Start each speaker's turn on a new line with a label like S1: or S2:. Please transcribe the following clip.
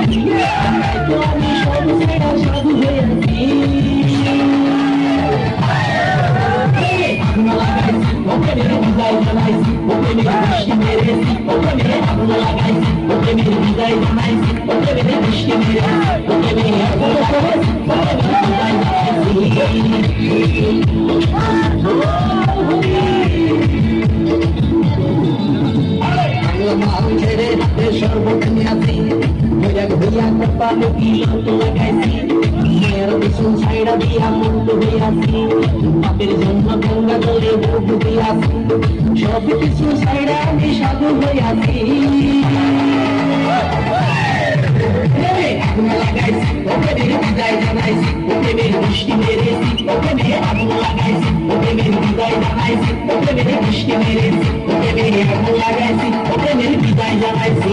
S1: তো আমি সব ছেড়ে সাধু হয়েছি। আগুন লাগাইছি ওকে মেরে বিদায় জানাইছি, ওকে মেরে বৃষ্টি মেরেছি, ওকে মেরে আগুন লাগাইছি, ওকে মেরে বিদায় জানাইছি, ওকে মেরে বৃষ্টি মেরেছি, ওকে মেরে আগুন করেছি, ওকে মেরে বিদায় জানাইছি। ছেড়ে সর্বত নিয়াছি হইয়া কপালে কিলত লাগাইছি, মায়ের বিছুন ছাইড়া দিয়া মন্দ হইয়াছি, বাপের জন্য গঙ্গা জলে বুক দিয়াছি, সব কিছু ছাইড়া আমি সাধু হইয়াছি। আগুন লাগাইছি ওকে মেরে বিদায় জানাইছি, ওকে মেরে বৃষ্টি মেরেছি, ওকে মেরে আগুন লাগাইছি, ওকে মেরে বিদায় জানাইছি, ওকে মেরে বৃষ্টি মেরেছি, ওকে মেরে আগুন লাগাইছি, ওকে মেরে বিদায় জানাইছি।